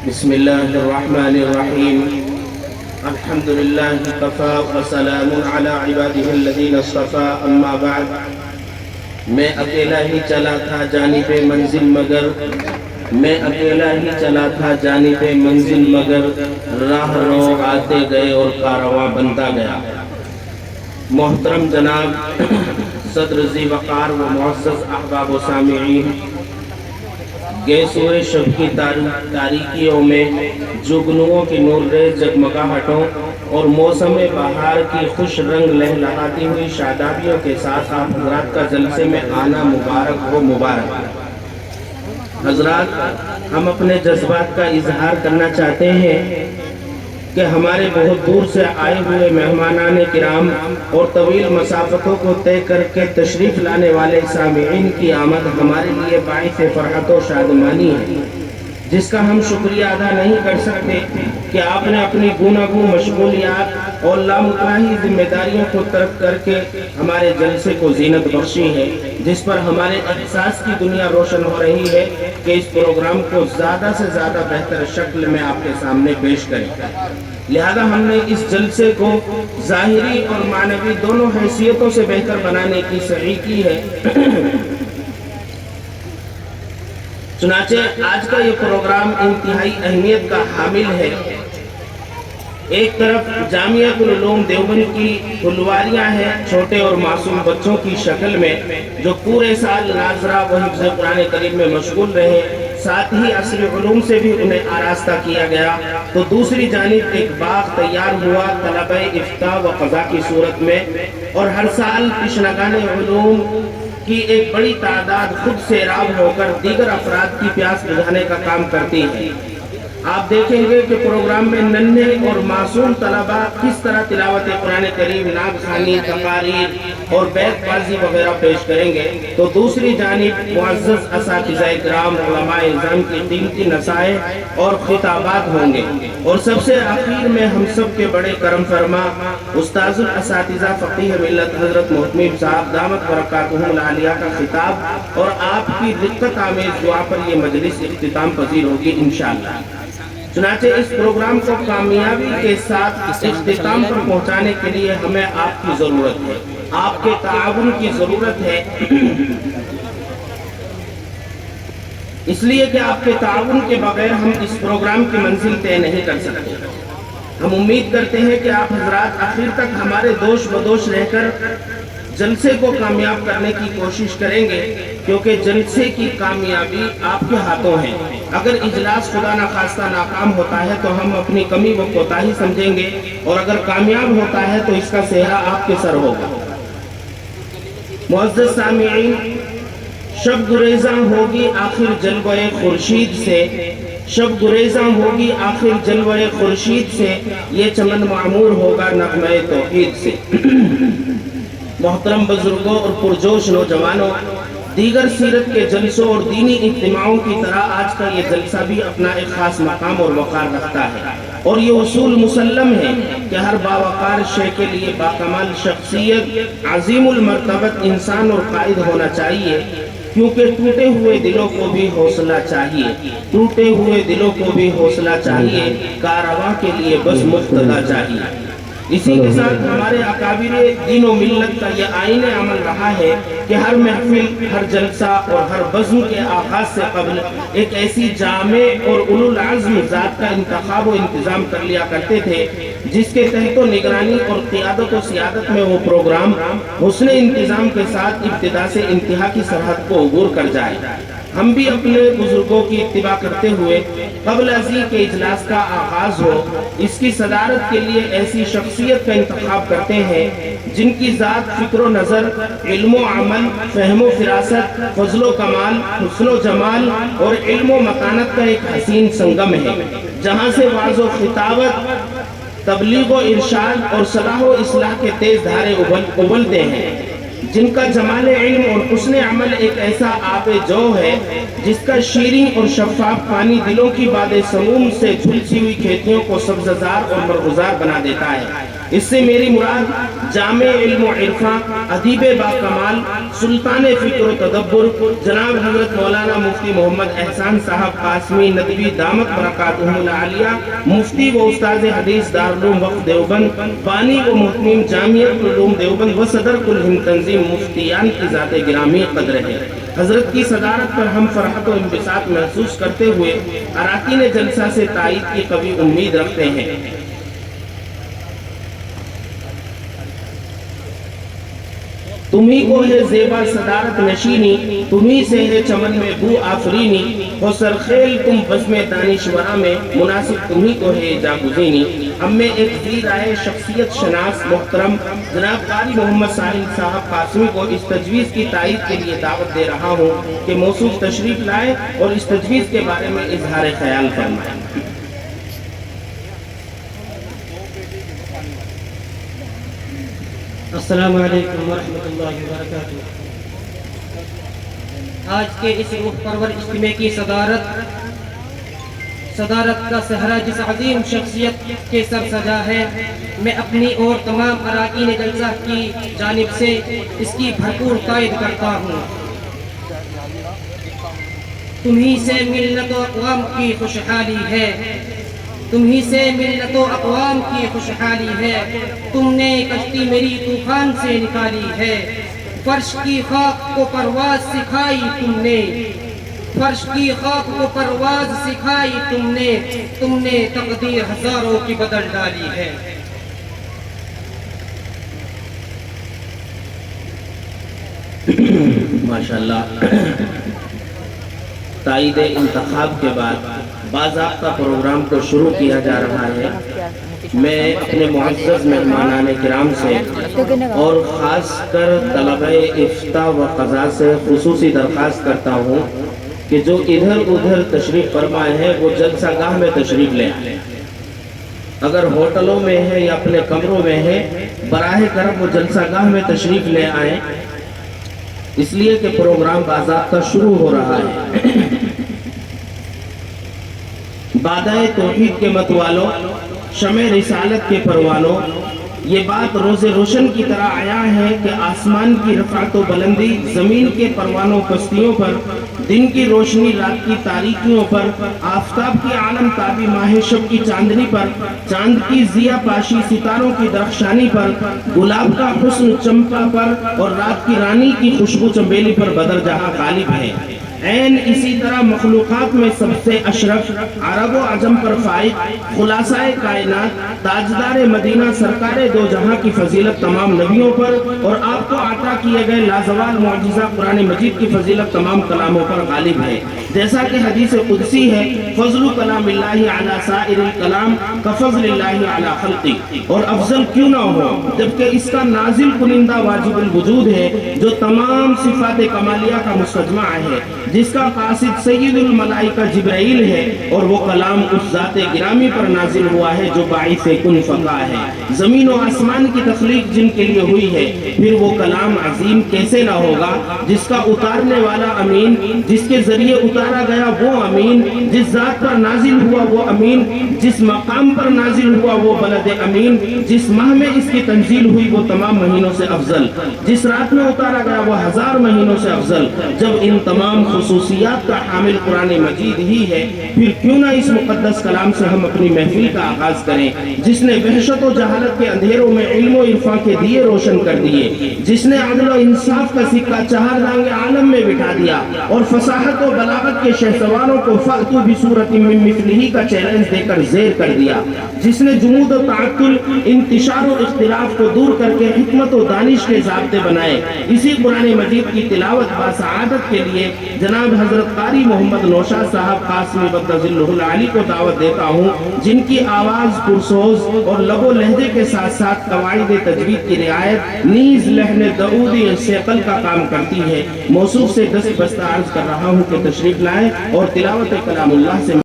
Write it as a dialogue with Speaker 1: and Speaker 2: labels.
Speaker 1: بسم اللہ الرحمن الرحیم الحمد للہ کفا وسلام علی عبادہ الذین اصطفیٰ اما بعد میں اکیلا ہی چلا تھا جانب منزل مگر راہ رو آتے گئے اور کارواں بنتا گیا۔ محترم جناب صدر ذی وقار و معزز احباب و سامعین، گیسوئے شب کی تاریکیوں میں جگنوؤں کی نور ریز جگمگاہٹوں اور موسم بہار کی خوش رنگ لہلہاتی ہوئی شادابیوں کے ساتھ آپ حضرات کا جلسے میں آنا مبارک ہو، مبارک۔ حضرات، ہم اپنے جذبات کا اظہار کرنا چاہتے ہیں کہ ہمارے بہت دور سے آئے ہوئے مہمانان کرام اور طویل مسافتوں کو طے کر کے تشریف لانے والے سامعین کی آمد ہمارے لیے باعث فرحت و شادمانی ہے، جس کا ہم شکریہ ادا نہیں کر سکتے کہ آپ نے اپنی گوناگوں مشغولیات اور لامتناہی ذمہ داریوں کو ترک کر کے ہمارے جلسے کو زینت بخشی ہے، جس پر ہمارے احساس کی دنیا روشن ہو رہی ہے کہ اس پروگرام کو زیادہ سے زیادہ بہتر شکل میں آپ کے سامنے پیش کریں۔ لہذا ہم نے اس جلسے کو ظاہری اور معنوی دونوں حیثیتوں سے بہتر بنانے کی سعی کی ہے۔ چنانچہ آج کا یہ پروگرام انتہائی اہمیت کا حامل ہے۔ ایک طرف جامعہ العلوم دیوبند کی پھلواریاں ہیں، چھوٹے اور معصوم بچوں کی شکل میں، جو پورے سال ناظرہ و حفظ قرآن کریم میں مشغول رہے، ساتھ ہی اصل علوم سے بھی انہیں آراستہ کیا گیا۔ تو دوسری جانب ایک باغ تیار ہوا طلبہ افتاء و قضاء کی صورت میں، اور ہر سال تشنگان علوم کی ایک بڑی تعداد خود سیراب ہو کر دیگر افراد کی پیاس بجھانے کا کام کرتی ہے۔ آپ دیکھیں گے کہ پروگرام میں ننھے اور معصوم طلبہ کس طرح تلاوت قرآن کریم، نعت خوانی، تقاریر اور بیت بازی وغیرہ پیش کریں گے، تو دوسری جانب معزز اساتذہ کرام، علماء نظام کی قیمتی نصائح اور خطابات ہوں گے، اور سب سے آخر میں ہم سب کے بڑے کرم فرما استاذ الاساتذہ فقیہ ملت حضرت محتمیم صاحب دامت برکاتہم العالیہ کا خطاب اور آپ کی دقت آمیز دعا پر یہ مجلس اختتام پذیر ہوگی انشاءاللہ۔ چنانچہ اس پروگرام کو کامیابی کے ساتھ اختتام پر پہنچانے کے لیے ہمیں آپ کی ضرورت ہے، آپ کے تعاون کی ضرورت ہے، اس لیے کہ آپ کے تعاون کے بغیر ہم اس پروگرام کی منزل طے نہیں کر سکتے۔ ہم امید کرتے ہیں کہ آپ حضرات آخر تک ہمارے دوش بدوش رہ کر جلسے کو کامیاب کرنے کی کوشش کریں گے، کیونکہ جلسے کی کامیابی آپ کے ہاتھوں ہے۔ اگر اجلاس خدا نخواستہ ناکام ہوتا ہے تو ہم اپنی کمی و کوتاہی سمجھیں گے، اور اگر کامیاب ہوتا ہے تو اس کا سہرا آپ کے سر ہوگا۔ معزز سامعین، شب گریزاں ہوگی آخر جلوہ خورشید سے، شب گریزاں ہوگی آخر جلوہ خورشید سے، یہ چمن معمور ہوگا نغمہ توحید سے۔ محترم بزرگوں اور پرجوش نوجوانوں، دیگر سیرت کے جلسوں اور دینی اجتماعوں کی طرح آج کا یہ جلسہ بھی اپنا ایک خاص مقام اور وقار رکھتا ہے، اور یہ اصول مسلم ہے کہ ہر باوقار شے کے لیے باکمال شخصیت، عظیم المرتبت انسان اور قائد ہونا چاہیے، کیونکہ ٹوٹے ہوئے دلوں کو بھی حوصلہ چاہیے، ٹوٹے ہوئے دلوں کو بھی حوصلہ چاہیے، کارواں کے لیے بس مقتدا چاہیے۔ اسی کے ساتھ ہمارے اکابر دین و ملت کا یہ آئین عمل رہا ہے کہ ہر محفل، ہر جلسہ اور ہر بزم کے آغاز سے قبل ایک ایسی جامع اور اولو العزم ذات کا انتخاب و انتظام کر لیا کرتے تھے، جس کے تحت و نگرانی اور قیادت و سیادت میں وہ پروگرام حسن انتظام کے ساتھ ابتدا سے انتہا کی سرحد کو عبور کر جائے۔ ہم بھی اپنے بزرگوں کی اتباع کرتے ہوئے قبل ازیں کے اجلاس کا آغاز ہو، اس کی صدارت کے لیے ایسی شخصیت کا انتخاب کرتے ہیں جن کی ذات فکر و نظر، علم و عمل، فہم و فراست، فضل و کمال، حسن و جمال اور علم و متانت کا ایک حسین سنگم ہے، جہاں سے واعظ و خطابت، تبلیغ و ارشاد اور صلاح و اصلاح کے تیز دھارے ابلتے ہیں، جن کا جمال علم اور حسن عمل ایک ایسا آب جو ہے جس کا شیریں اور شفاف پانی دلوں کی باد سموم سے جھلسی ہوئی کھیتیوں کو سبززار اور مرغزار بنا دیتا ہے۔ اس سے میری مراد جامع علم و عرفاں، ادیب با کمال، سلطان فکر و تدبر جناب حضرت مولانا مفتی محمد احسان صاحب قاسمی ندوی دامت برکاتہ العالیہ، مفتی و استاد حدیث دارالعلوم وقف دیوبند، بانی و محتمیم جامعۃ العلوم دیوبند و صدر کل ہند تنظیم مفتیان کی ذات گرامی قدر ہے۔ حضرت کی صدارت پر ہم فرحت و انبساط محسوس کرتے ہوئے اراکین جلسہ سے تائید کی قوی امید رکھتے ہیں۔ تمہیں کو ہے زیبا صدارت نشینی، تمہیں سے ہے چمن میں بو آفرینی، ہو سرخیل تم بزم دانشورہ میں، مناسب تمہیں کو ہے جاگزینی۔ ہم میں ایک ذی رائے شخصیت شناس محترم جناب قاری محمد ساحل صاحب قاسمی کو اس تجویز کی تائید کے لیے دعوت دے رہا ہوں کہ موصوف تشریف لائے اور اس تجویز کے بارے میں اظہار خیال فرمائیں۔
Speaker 2: السلام علیکم ورحمۃ اللہ وبرکاتہ۔ آج کے اس روح پرور اجتماع کی صدارت کا صحرا جس عظیم شخصیت کے سر سجا ہے، میں اپنی اور تمام اراکین جلسہ کی جانب سے اس کی بھرپور تائید کرتا ہوں۔ تمہیں سے ملت و اقوام کی خوشحالی ہے، تمہیں سے ملت و اقوام کی خوشحالی ہے، تم نے کشتی میری طوفان سے نکالی ہے، فرش کی خاک کو پرواز سکھائی تم نے، فرش کی خاک کو پرواز سکھائی تم نے تقدیر ہزاروں کی بدل ڈالی ہے۔
Speaker 1: ماشاءاللہ، تائید انتخاب کے بعد باضابطہ پروگرام کو شروع کیا جا رہا ہے۔ میں اپنے معزز مہمانان کرام سے اور خاص کر طلبہ افتاء و قضاء سے خصوصی درخواست کرتا ہوں کہ جو ادھر ادھر تشریف فرمائے ہیں وہ جلسہ گاہ میں تشریف لیں۔ اگر ہوٹلوں میں ہے یا اپنے کمروں میں ہے، براہ کرم وہ جلسہ گاہ میں تشریف لے آئیں، اس لیے کہ پروگرام باضابطہ شروع ہو رہا ہے۔ بادائے توحید کے متوالوں، شمع رسالت کے پروانوں، یہ بات روز روشن کی طرح آیا ہے کہ آسمان کی رفعت و بلندی، زمین کے پروانوں پستیوں پر، دن کی روشنی رات کی تاریکیوں پر، آفتاب کی عالم تابی ماہ شب کی چاندنی پر، چاند کی ضیاء پاشی ستاروں کی درخشانی پر، گلاب کا حسن چمپا پر اور رات کی رانی کی خوشبو چنبیلی پر بدر جہاں غالب ہے۔ عین اسی طرح مخلوقات میں سب سے اشرف، عرب و عجم پر فائق، خلاصہ کائنات، تاجدار مدینہ، سرکار دو جہاں کی فضیلت تمام نبیوں پر اور آپ کو عطا کیے گئے لازوال معجزہ قرآن مجید کی فضیلت تمام کلاموں پر غالب ہے۔ جیسا کہ حدیث قدسی ہے، فضل کلام اللہ علی سائر الکلام کفضل اللہ علی خلقی، اور افضل کیوں نہ ہو جبکہ اس کا نازل کنندہ واجب الوجود ہے جو تمام صفات کمالیہ کا مستجمع ہے، جس کا قاصد سید الملائکہ جبرائیل ہے، اور وہ کلام اس ذات گرامی پر نازل ہوا ہے جو باعث کن فقا ہے۔ زمین و آسمان کی تخلیق جن کے لیے ہوئی ہے، پھر وہ کلام عظیم کیسے نہ ہوگا جس کا اتارنے والا امین، جس کے ذریعے اتارا گیا وہ امین، جس ذات پر نازل ہوا وہ امین، جس مقام پر نازل ہوا وہ بلد امین، جس ماہ میں اس کی تنزیل ہوئی وہ تمام مہینوں سے افضل، جس رات میں اتارا گیا وہ 1000 مہینوں سے افضل۔ جب ان تمام خصوصیات کا حامل قرآن مجید ہی ہے، پھر کیوں نہ اس مقدس کلام سے ہم اپنی محفل کا آغاز کریں، جس نے وحشت و جہالت کے اندھیروں میں علم و عرفاں کے دیے روشن کر دیے، جس نے عدل و انصاف کا سکہ چہار رنگ عالم میں بٹھا دیا اور فصاحت و بلاغت کے شہسواروں کو فأتوا بسورۃ من مثلہ کا چیلنج دے کر زیر کر دیا، جس نے جمود و تعطل، انتشار و اختلاف کو دور کر کے حکمت و دانش کے ضابطے بنائے۔ اسی قرآن مجید کی تلاوت باسعادت کے لیے جناب حضرت قاری محمد نوشاد صاحب قاسمی بطلہ العالی کو دعوت دیتا ہوں، جن کی آواز پرسوز اور لب و لہجے کے ساتھ ساتھ قواعد تجوید کی رعایت نیز لحن دعودی ثقل کا کام کرتی ہے۔ موصوف سے دست بستہ عرض کر رہا ہوں کہ تشریف لائیں اور تلاوت کلام اللہ سے